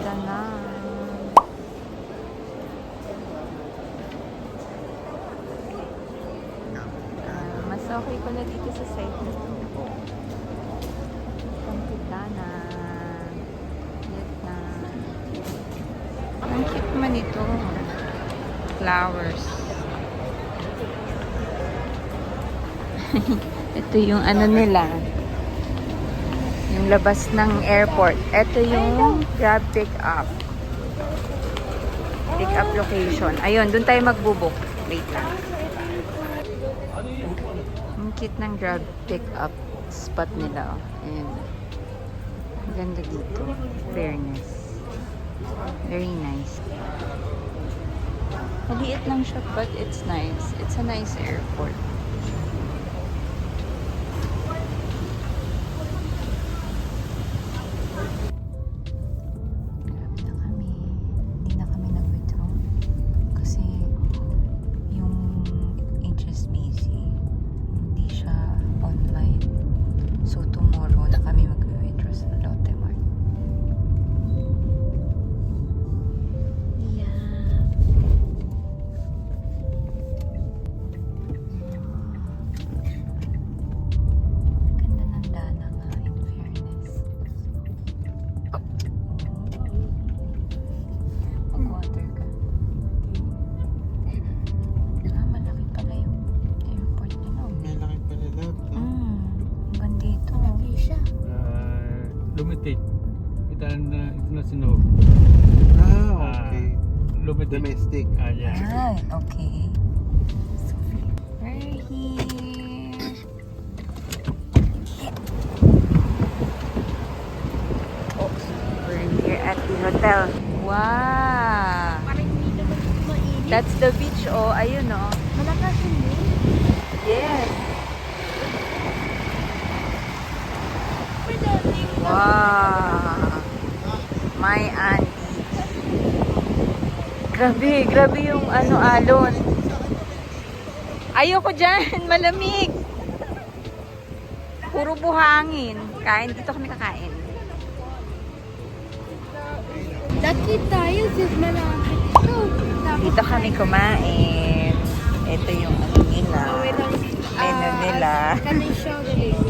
ganda na. Mas okay pala dito sa site na ito. Ang kita na. Lit na. Ang cute man ito. Flowers. Ito yung ano nila. Yung labas ng airport. Ito yung Grab pick up. Pick up location. Ayun, dun tayo magbubuk. Wait lang. Ang cute ng Grab pick up spot nila. Oh. Ayun. Ganda dito. Fairness. Very nice. Maliit lang siya but it's nice. It's a nice airport. Limited. International. Okay. Limited. Domestic. Yeah. Okay. We're here. Oh, we're here at the hotel. Wow! That's the beach, oh. Ayun, oh. Malakas hindi. Yes. Wow! My auntie. Grabe yung alon. Ayoko dyan, malamig. Puro buhangin. Dito kami kakain. Dati tayo sis malapit. Dito kami kumain. Ito yung nila. Menu nila. Kanay siya galing.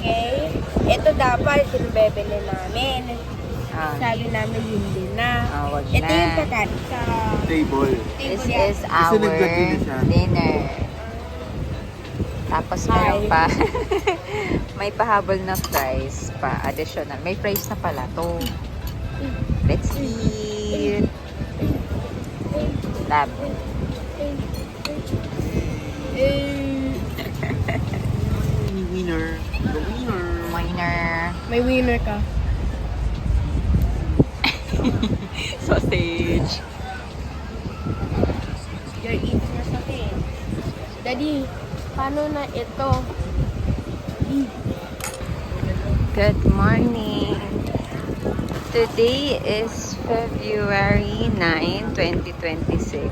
Okay. Ito dapat sinubebele namin. Sabi namin hindi na. Wag Ito na. yung pagkain sa Table. This table is our nagdadala siya. dinner. Tapos meron Hi. pa. May pahabol na fries pa. Additional. May fries na pala to. Let's eat. Lab. Winner. The winner. Winner. May winner ka. Sausage. You're eating your sausage. Daddy, paano na ito? Good morning. Today is February 9, 2026.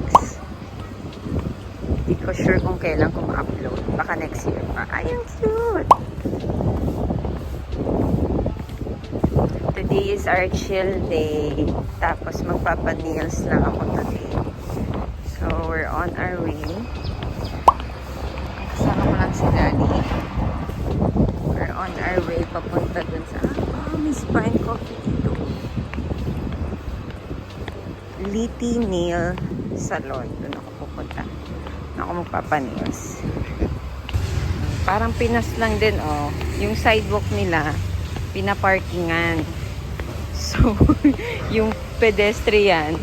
Hindi ko sure kung kailan ko ma-upload. Baka next year pa. Ay, ang cute! Today is our chill day. Tapos magpapa-nails lang ako today. So, we're on our way. Kasama ko lang si Daddy. We're on our way papunta dun sa Miss Pine Coffee dito. Liti Nail Salon. Doon ako pupunta. Doon ako magpapanails. Parang Pinas lang din, oh. Yung sidewalk nila, pinaparkingan. So, yung pedestrian,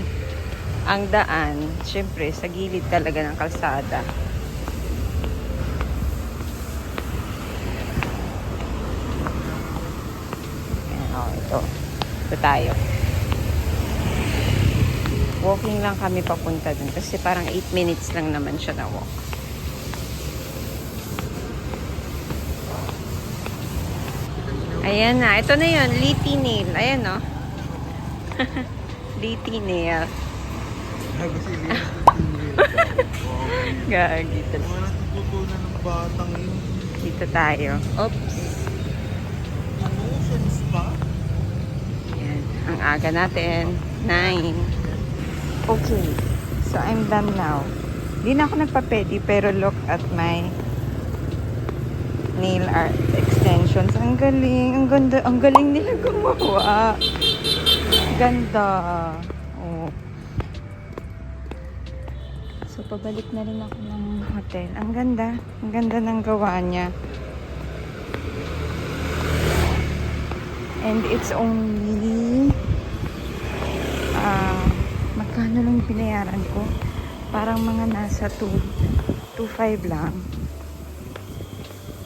ang daan, syempre, sa gilid talaga ng kalsada. Ito. Ito tayo. Walking lang kami papunta dun. Kasi parang 8 minutes lang naman siya na walk. Ayan na. Ito na yun. Liti Nail. Ayan, no? Liti Nail. Gagi. Mga natututunan ng batang yun. Dito tayo. Oops. Ocean Spa? Ayan. Ang aga natin. 9. Okay. So, I'm done now. Di na ako nagpa-pedi, pero look at my nail art extensions. Ang galing. Ang ganda. Ang galing nila gumawa. Ganda. Oh. So, pabalik na rin ako ng hotel. Ang ganda. Ang ganda ng gawa niya. And it's only magkano lang binayaran ko? Parang mga nasa 2.5 lang.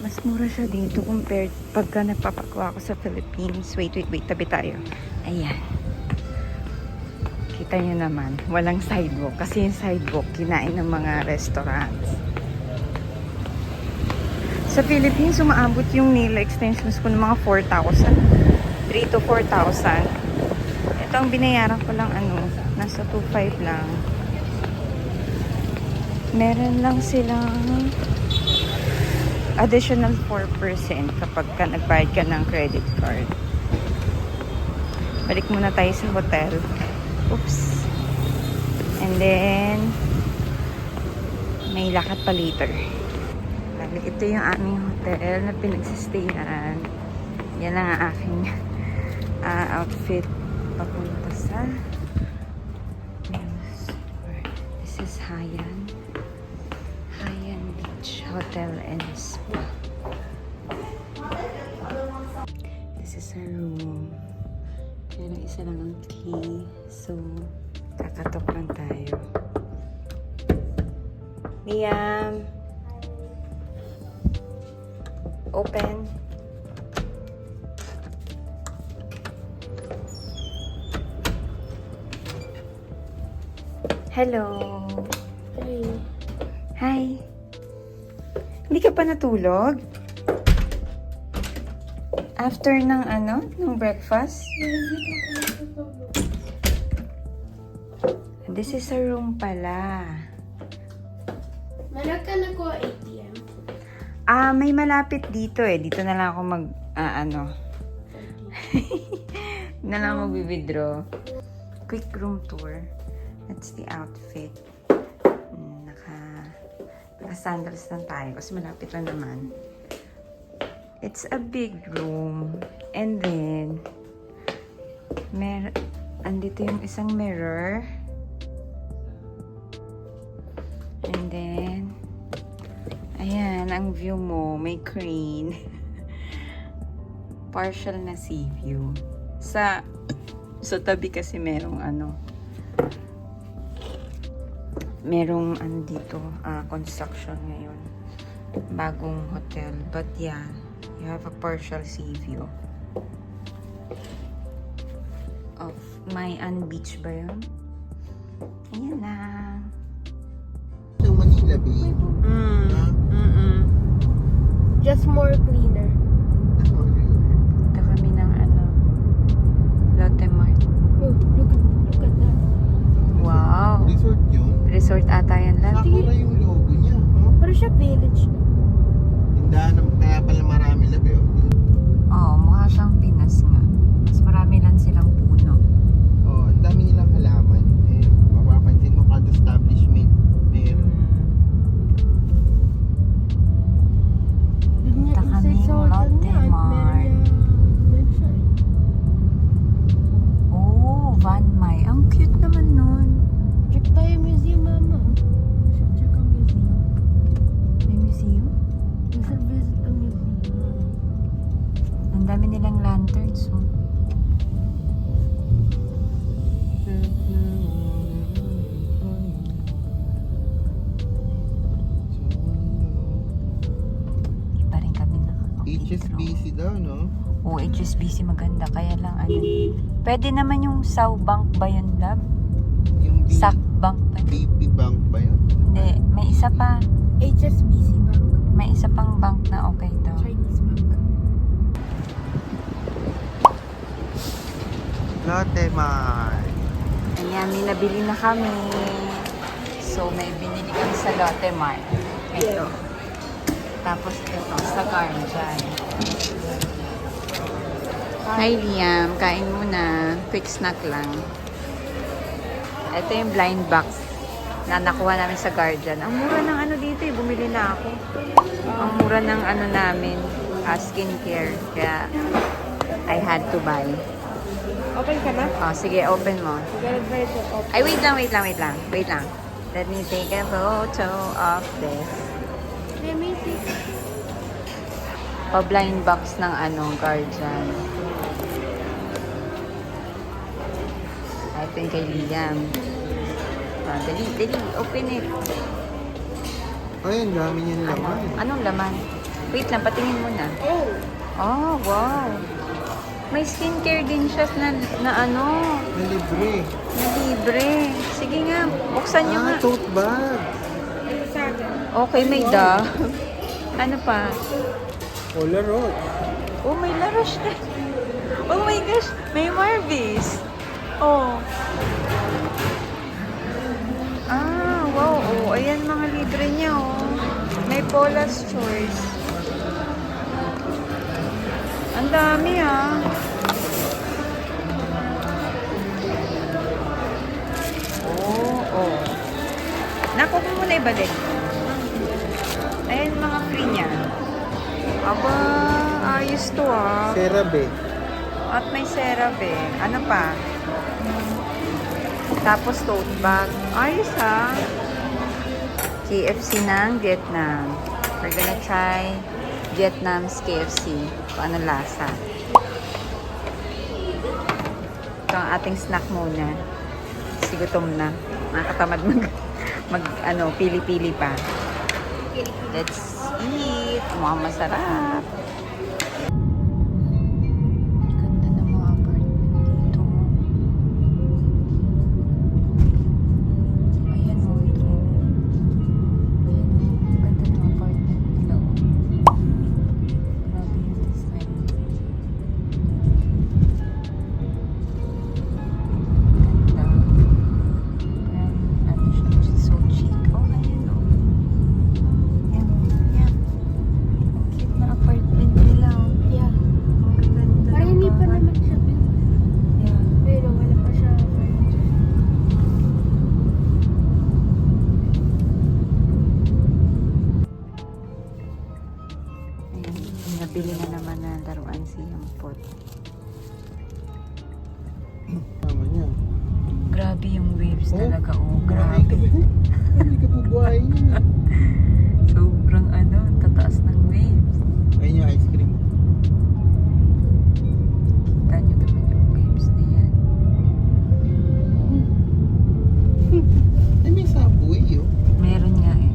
Mas mura siya dito compared pagka nagpapagawa ko sa Philippines. Wait. Tabi tayo. Ayan. Kita nyo naman. Walang sidewalk. Kasi yung sidewalk, kinain ng mga restaurants. Sa Philippines, umaabot yung nail extensions ko ng mga 4,000. 3 to 4,000. Ito ang binayaran ko lang nasa 2.5 lang. Meron lang silang additional 4% kapag ka nagbayad ka ng credit card. Balik muna tayo sa hotel. Oops. And then, may lakad pa later. Ito yung aming hotel na pinagsistayan. Yan lang ang aking outfit papunta sa this is Haiyan Beach Hotel and Spa. This is our room. Pero isa lang ang key, so kakatok lang tayo. Liam, open. Hello. Hi. Hindi ka pa natulog? After ng ng breakfast? This is a room pala. Meron ka na ko ATM? May malapit dito eh. Dito na lang ako na lang mag-withdraw. Quick room tour. That's the outfit. Naka-sandals lang tayo kasi malapit lang naman. It's a big room. And then, andito yung isang mirror. And then, ayan, ang view mo, may crane. Partial na sea view. Sa tabi kasi merong dito, construction ngayon. Bagong hotel. But yeah, you have a partial sea view of Mayan Beach ba yun? Ayan lang. Yung Manila Bay. Just more cleaner. Punta kami ng Lotte Mart. Oh, look at that. Wow. Resort yun. Resort ata yan lang. Sakura yung logo niya. Huh? Pero siya village na. Tindahan kaya pala marami labi. Mukha siyang Pinas nga. Mas marami lang silang puno. Ang dami nilang halaman. Mapapansin mo kada establishment. Meron. Punta kami ng Lotte Mart. Van Mai. Ang cute naman nun. Check tayo museum, mama. Check ang museum. May museum? We should visit the museum. Ang dami nilang lanterns. Hindi pa rin kami HSBC daw, no? Oo, HSBC maganda. Kaya lang pwede naman yung South Bank ba yun, love? Yung Sac Bank ba yun? BP Bank ba yun? Hindi, may isa pa. HSBC Bank. May isa pang bank na okay daw. Chinese Bank. Lotte Mart. Ayan, may nabili na kami. So, may binili kami sa Lotte Mart. Ito. Tapos ito, sa Carl dyan. Hi Liam, kain muna. Quick snack lang. Ito yung blind box na nakuha namin sa Guardian. Ang mura ng ano dito eh, bumili na ako. Ang mura ng ano namin, skincare. Kaya I had to buy. Open ka na? Oh, sige, open mo. Ganun ba ito? Open. Ay, wait lang. Let me take a photo of this. Amazing. Pa-blind box ng ano, Guardian. Ito yung kay Liam. Ah, dali, open it. Ayun, dami niya Ano? naman. Anong laman? Wait lang, patingin mo na. Oh. Oh, wow. May skincare din siya na ano, Na libre. na libre. Sige nga, buksan niyo nga. Tote bag. Ito sa akin. Okay, may da. Ano pa? Polaroid. Oh, may laro siya. Oh my gosh, may Marvis. Oh. Ah, wow. Oh, ayan mga libre niya, oh. May Paula's Choice. Ang dami, ah. Oh. Naku, kung muna ibalik. Ayan mga free niya. Aba, ayos to, ah. CeraVe. At may CeraVe. Ano pa? Tapos tote bag. Ayos ha. KFC ng Vietnam. We're gonna try Vietnam's KFC. Paano lasa? Ito ang ating snack muna. Kasi gutom na. Nakakatamad pili-pili pa. Let's eat. Mukhang masarap. Ganda ng mga apartment dito. Ayan o. Ganda ng apartment nila. Grabe yung design. Ganda. Ano siya? So chic. Oh, ayan o. Yan. Ang cute na apartment nila. Yeah. Ang ganda Parang ng hindi pa bahay. naman siya built. Yeah. Pero wala pa siya furniture. Ayan, nabili na naman na laruan si Yampot. Tama niya. Grabe yung waves Oh, talaga. Oh, buhay ka grabe. ba? Hindi ka po buhay niya. Sobrang ano, tataas ng waves. Ayun yung ice cream. Kita nyo naman yung waves na yan. Ay, may subway yun. Meron nga eh.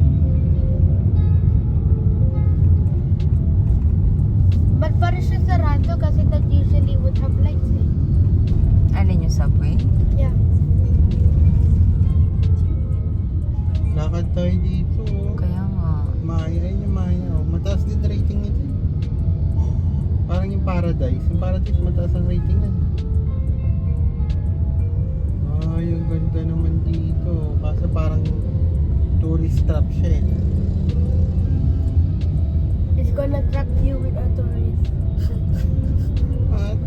But parang siya sarado kasi that usually would have lights eh. Alin yung subway? Yeah. Lakad tayo dito. Kaya nga. Maya, ayun yung Maya. Oh. Mataas din rating nito. Parang yung Paradise. Yung Paradise, mataas ang rating yan. Ay, yung ganda naman dito. Kaso parang tourist trap siya eh. It's gonna trap you with a tourist. At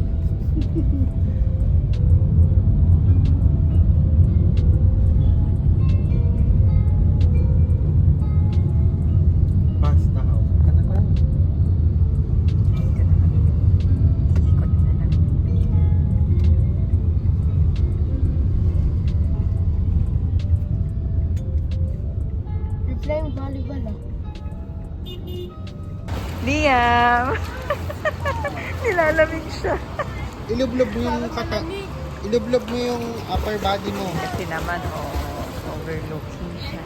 pasta house. Ano tayo? Dito naman. Ikot na lang. You're playing volleyball ah. Liam! Nilalamig siya. Ilublob mo yung ilublob mo yung upper body mo. Kasi naman, overlooking siya.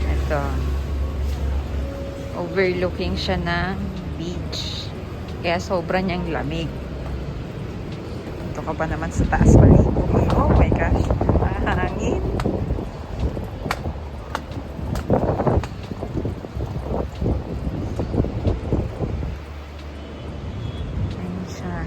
Ito. Overlooking siya ng beach. Kaya sobra niyang lamig. Ito ka pa naman sa taas maligo. Oh my gosh. Mahangin. Ayun siya.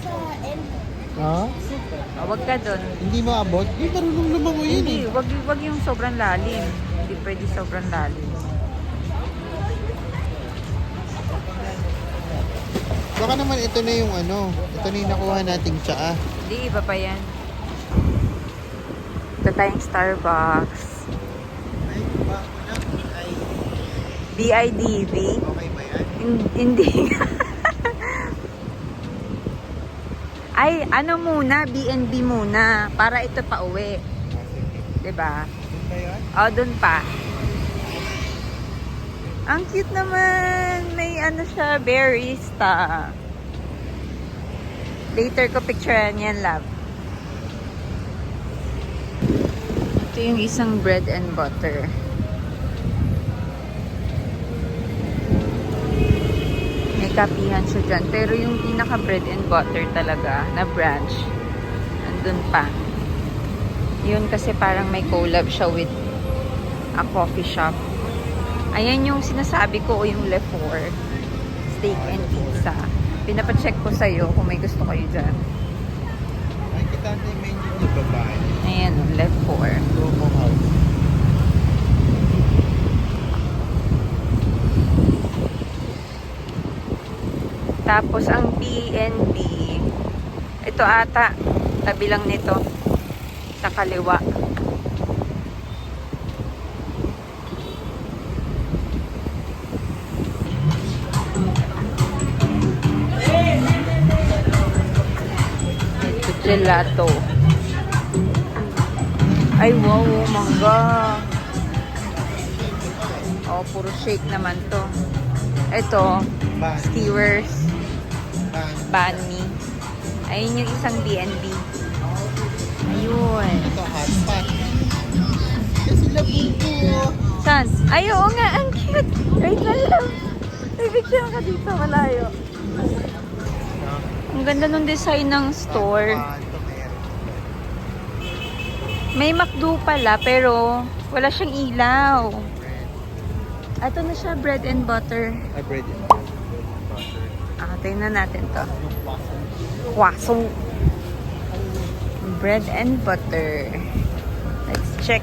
sa end. Ha? Wag ka dun. Hindi maabot? Hindi, marunong naman ko yun Hindi, wag yung sobrang lalim. Hindi pwede sobrang lalim. Baka naman ito na yung ano, ito na yung nakuha nating tsaa. Hindi, iba pa yan. Ito tayong Starbucks. Ay, ba ako na? Ay, BIDV. okay ba yan? Hindi. Ay, ano muna, BNB muna. Para ito pa uwi. Diba? Yun ba yan? O, dun pa. Ang cute naman. May ano siya, barista. Later ko picturean yan, love. Ito yung isang bread and butter. May kapihan siya dyan. Pero yung pinaka bread and butter talaga na branch, andun pa. Yun kasi parang may collab siya with a coffee shop. Ayan yung sinasabi ko, yung Le Four steak and pizza. Pinapacheck ko sa'yo kung may gusto kayo dyan. Ay, kita na yung menu ni babae. Ayan, Le Four. Promo house. Tapos ang BNB, ito ata, tabi lang nito, sa kaliwa. Ito gelato. Ay wow, mangga. Oh, puro shake naman to. Ito, skewers. Banh mi. Ayun yung isang BNB. Ayun. Ito, hot pot. Kasi labubo. Saan? Ay, oo nga. Ang cute. Wait lang. May picture ka dito. Malayo. Ang ganda nung design ng store. Ito meron. May McDo pala, pero wala siyang ilaw. Ito na siya, bread and butter. Ay, bread and butter. Tingnan natin to. Yung pasok. Kwasong. Bread and butter. Let's check.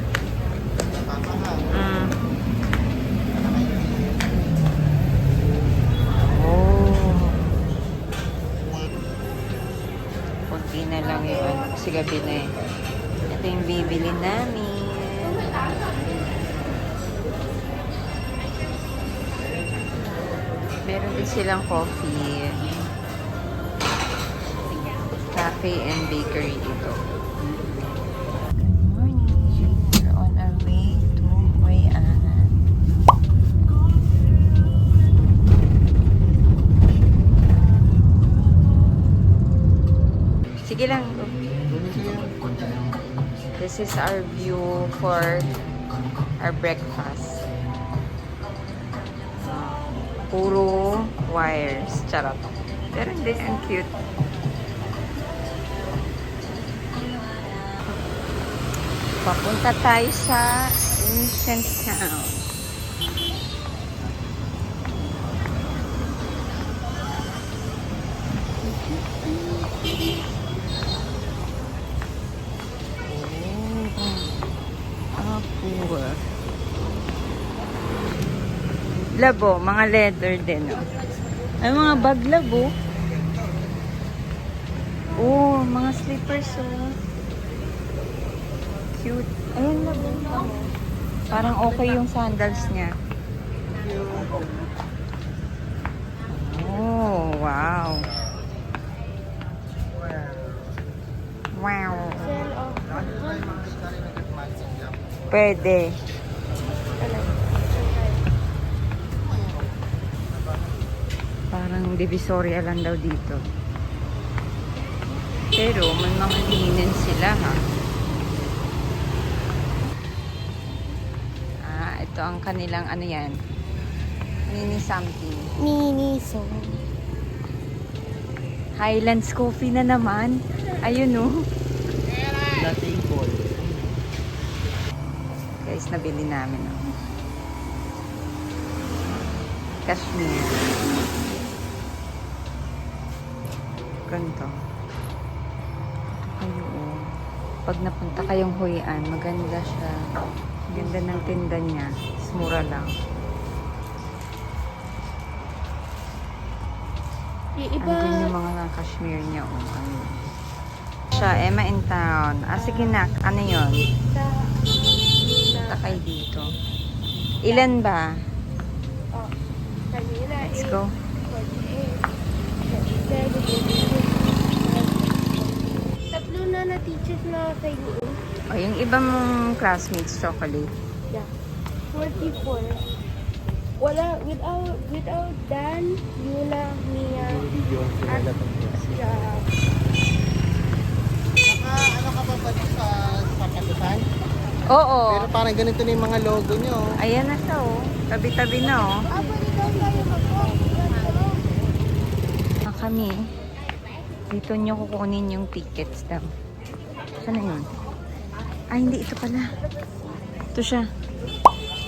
Tama ha. Oh. Kunti na lang yung ano. Kasi gabi na eh. Ito yung bibili namin. Meron din silang coffee. Cafe and bakery dito. Good morning. We're on our way to Hoi An. Sige lang. This is our view for our breakfast. Puro wires. Charot. Pero hindi, ang cute. Papunta tayo sa ancient town. Labo, mga leather din, oh. Ay, mga bag labo. Oh, mga slippers, oh. Cute. Ayun, labo. Parang okay yung sandals niya. Oh, wow. Wow. Pwede. Parang divisoria lang daw dito. Pero may mga linen sila, ha. Ito ang kanilang ano yan. Mini something. Miniso. Highlands Coffee na naman. Ayun, oh. Na table. Guys, nabili namin, oh. Cashmere. Ganito. Ito kayo, oh. Pag napunta kayong Huyan, maganda siya. Ganda ng tinda niya. Mura lang. Andun yung mga cashmere niya, oh. Ano. Siya, Emma in Town. Ah, sige na. Ano yun? Punta kayo dito. Ilan ba? Kanina, Let's go. 48. Tatlo na na-teachers na sa iyo. O, yung iba mong classmates, chocolate. Yeah. 44. Wala, without Dan, Yuna, Mia, at siya. Ano ka ba sa sapatusan? Oo. Pero parang ganito na yung mga logo nyo. Ayan na siya, oh. Tabi-tabi na, oh. Pwede daw tayo Kami, dito nyo kukunin yung tickets daw. Saan na yun? Ah, hindi. Ito pala. Ito siya.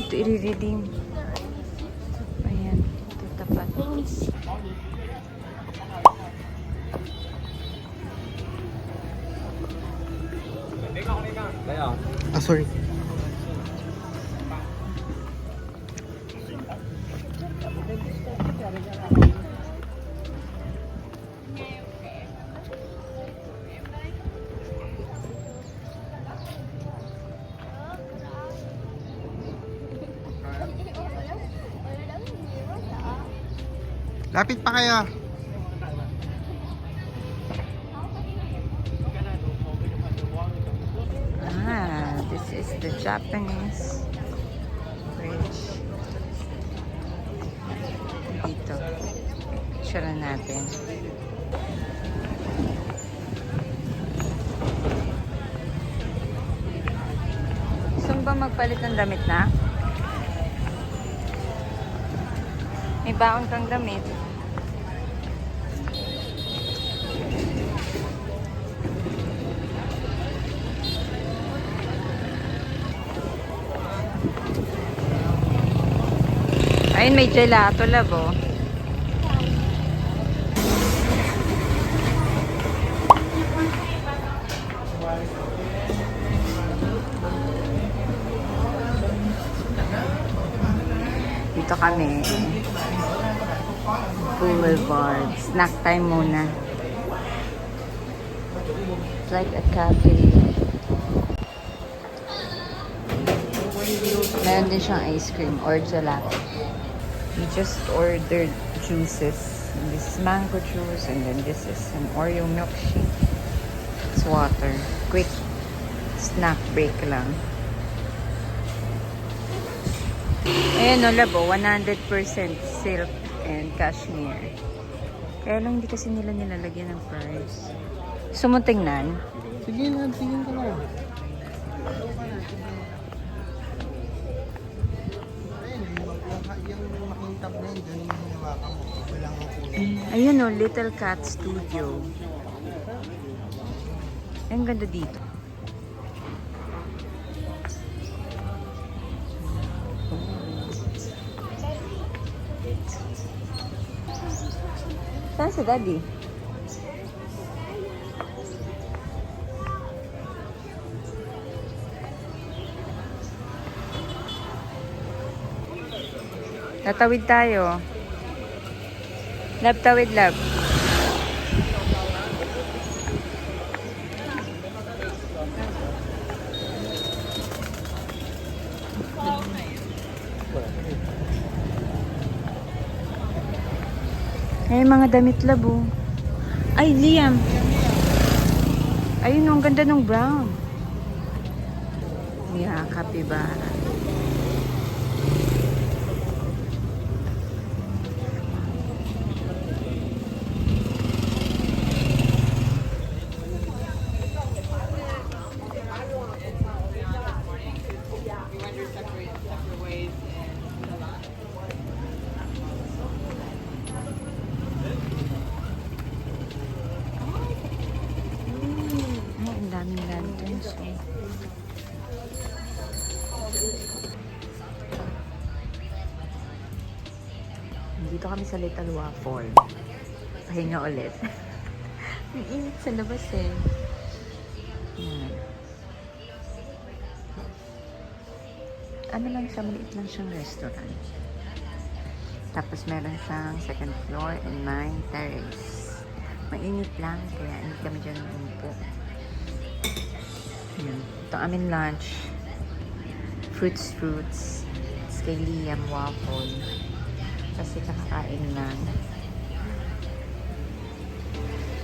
Ito i-redeem. Ayan. Ito tapat. Ah, sorry. Lapit pa kayo. Ah, this is the Japanese bridge. Dito. Picture natin. Gusto mo ba magpalit ng damit na? May baon kang damit. Ayun, may gelato labo. Dito kami. Boulevard. Snack time muna. It's like a cafe. Meron din siyang ice cream or gelato. We just ordered juices. And this is mango juice and then this is an Oreo milkshake. It's water. Quick snack break lang. Ayan o, labo. 100% silk and cashmere. Kaya lang hindi kasi nila nilalagyan ng price. Gusto mo tingnan? Sige na, tingin ka na. Yung makintab na yun, dyan yung hinawakan mo. Walang ang kulay. Ayun o, Little Cat Studio. Ang ganda dito. Saan si Daddy? Tatawid tayo. Lab, tawid, lab. Ay, mga damit labo. Ay, Liam. Ayun, ang ganda ng brown. Yeah, capybara. Ay, ang daming lanterns. Dito kami sa Little Waffle. Pahinga ulit. Ang init sa labas eh. Yan. Ano lang siya, maliit lang siyang restaurant. Tapos meron siyang second floor and 9 terrace. Mainit lang, kaya hindi kami dyan umupo. Yan. Ito amin lunch. Fruits. It's kay Liam waffle. Kasi kakakain lang.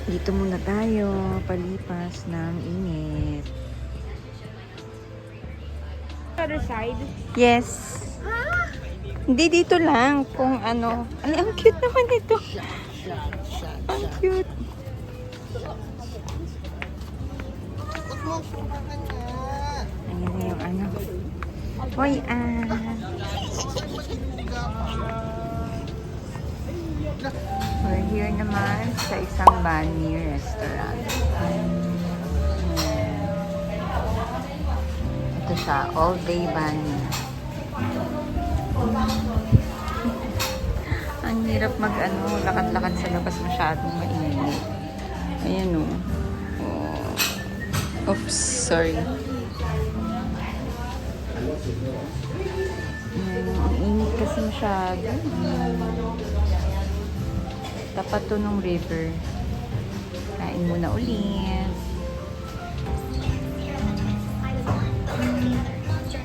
Dito muna tayo, palipas ng init. Other side. Yes. Hindi dito lang kung ano. Ang cute naman ito. Ang cute. Ayan na yung ano. Hoy, we're here naman sa isang banh restaurant. Ito siya, all day banh. Ang hirap lakad-lakad sa labas, masyadong mainit. Ayan o. Oh. Oops, sorry. Ayan, ang init kasi masyado. Tapat to ng river. Kain muna ulit.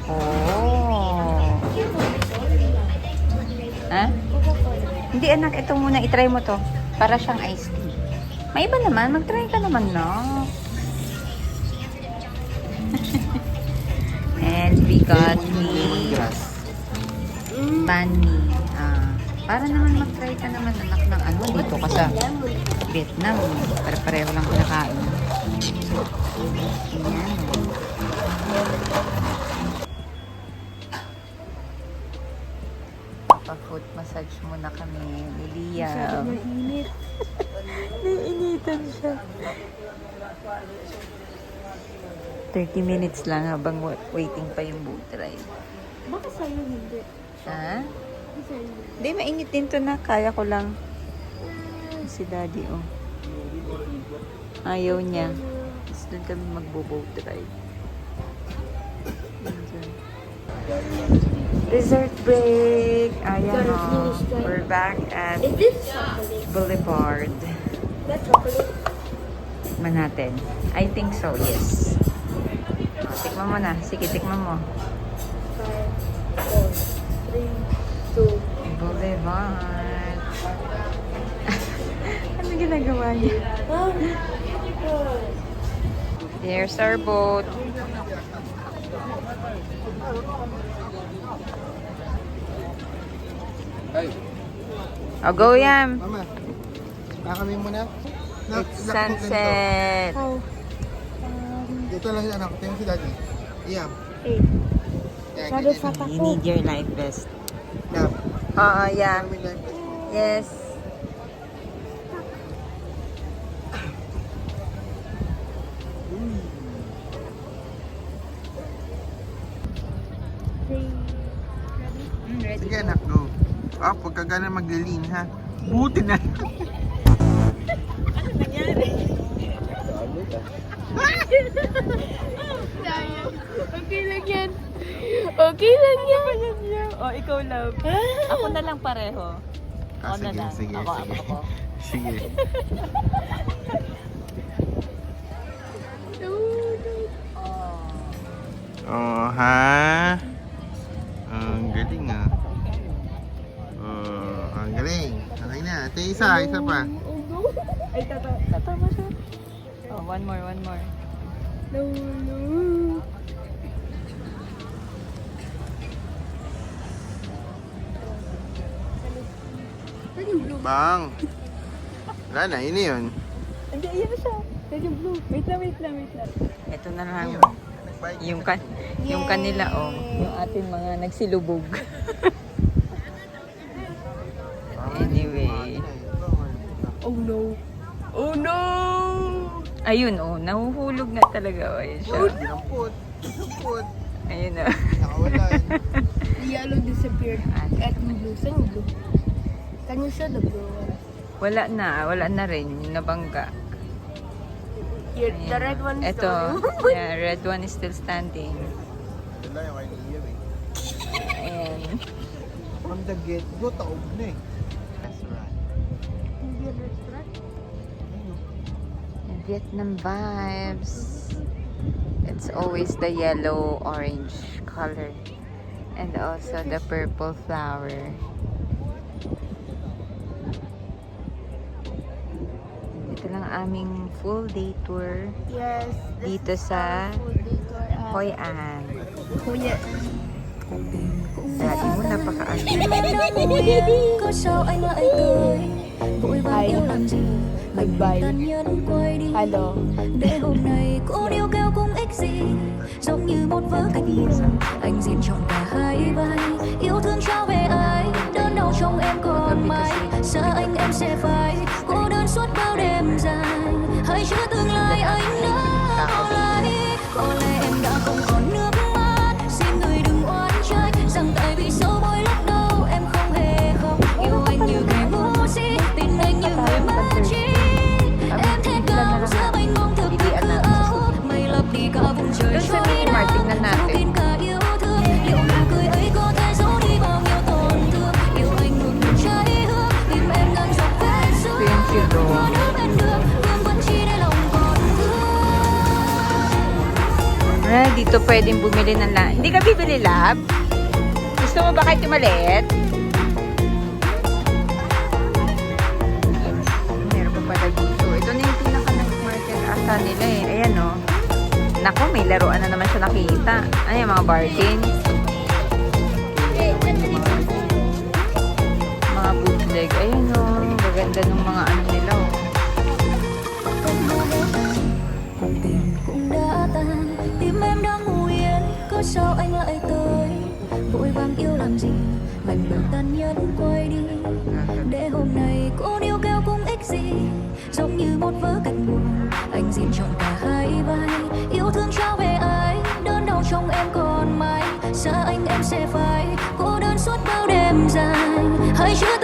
Oh. Ha? Hindi anak, ito muna. I-try mo to. Para siyang iced tea. May iba naman. Mag-try ka naman, no? And we got the banh mi. Para naman mag-try ka naman, anak, ng ano. Dito ka sa Vietnam. Pareho lang kinakain. Ayan. Pa-foot massage muna kami. Lilia. Mainit. Naiinitan siya. 30 minutes lang habang waiting pa yung boat ride. Baka sa'yo hindi. Ha? Sa'yo. Hindi, mainit din to na. Kaya ko lang. Si daddy, oh. Ayaw niya. Tapos doon kami magbo-boat ride. Dessert break. Ayan, oh. We're back at Is this chocolate? Boulevard. That chocolate? Tikman natin. I think so, yes. Oh, tikman mo na. Sige, tikman mo. 5, 4, 3, 2. Boulevard. Ano ginagawa niya? There's our boat. Ay, Oh, go, Yam. mama. Kami muna. It's sunset. How? Dito lang yung anak. Tingnan si daddy. Iyam. 8. Yan, Shadow ganyan. sa You ako. need your life vest. Yam. Oo, yeah. Kami lang. Yes. Ready? Sige anak, go. Huwag ka gana maglilin ha. Buti na. Okay lang yan. Okay lang yan. Oh, ikaw love. Ako na lang pareho. Ako na lang. Sige. Ako. Sige. Oh, ha? Ang galing ah. Oh, ang galing. Okay na. Ito isa pa. Ay, tatama siya. Oh, one more. No. Bang. Wala na, ini yun. Hindi, ayan na siya. Yan yung blue. Wait lang. Ito na lang. Nag-bike. Yung kanila, oh. Yung ating mga nagsilubog. Anyway. Oh no! Ayun, oh. Nahuhulog na talaga. Oh, ayun siya. Dinampot. Ayun, oh. Nakawala. The yellow disappeared. At yung blue. Saan yung blue? Can you show the blue one? Wala na rin. Yung nabangga. Here, the red one is Ito, the yeah, red one is still standing. Wala yung kay Liam eh. Ayan. From the get-go, taob na eh. Restaurant. Vietnam vibes. It's always the yellow orange color and also the purple flower. Ito lang aming full day tour Yes. dito sa Hoi An. Kuya. Dati mo napaka-ano. Có sao anh lại tới vội vàng yêu làm gì mình tàn nhẫn quay đi Hello. để hôm nay cô điêu kêu cũng ích gì giống như một vở kịch anh diễn trọn cả hai vai yêu thương trao về ai đơn đau trong em còn mãi sợ anh em sẽ phải cô đơn suốt bao đêm dài hãy chứa tương lai anh đã bỏ lại có lẽ em đã không còn nước mắt xin người đừng oán trách rằng tại vì sâu môi lúc đầu em không hề khóc yêu anh như kẻ ngu si tin anh như người mất trí em thét cao giữa mênh mông thực thực cứ áo mây lấp đi cả vùng trời Doon sa trôi Mini Mart, tingnan giấu natin. kín cả yêu thương liệu nụ cười ấy có thể giấu đi bao nhiêu tổn thương yêu anh ngược trái hương tìm em ngăn dọc vết xương Ito yung kilo. có nước bên đường hương vẫn chỉ để lòng còn thương. Dito pwedeng bumili ng Hindi ka bibili, lab? Gusto mo ba kahit yung maliit? Meron pa pala dito. Ito na yung pinaka-market asa nila eh. Ayan o. Naku, may laruan na naman siya nakita. Ano yung mga bargain? Mga bootleg. Ayun o. Gaganda ng mga ano nila o. Cuộc tình cũng đã tan tim em đang ngủ yên có sao anh lại tới vội vàng yêu làm gì lạnh lùng tàn nhẫn quay đi để hôm nay cô điêu kêu cũng ích gì giống như một vở kịch buồn anh diễn trọn cả hai vai yêu thương trao về ai đơn đau trong em còn mãi sợ anh em sẽ phải cô đơn suốt bao đêm dài hãy chứa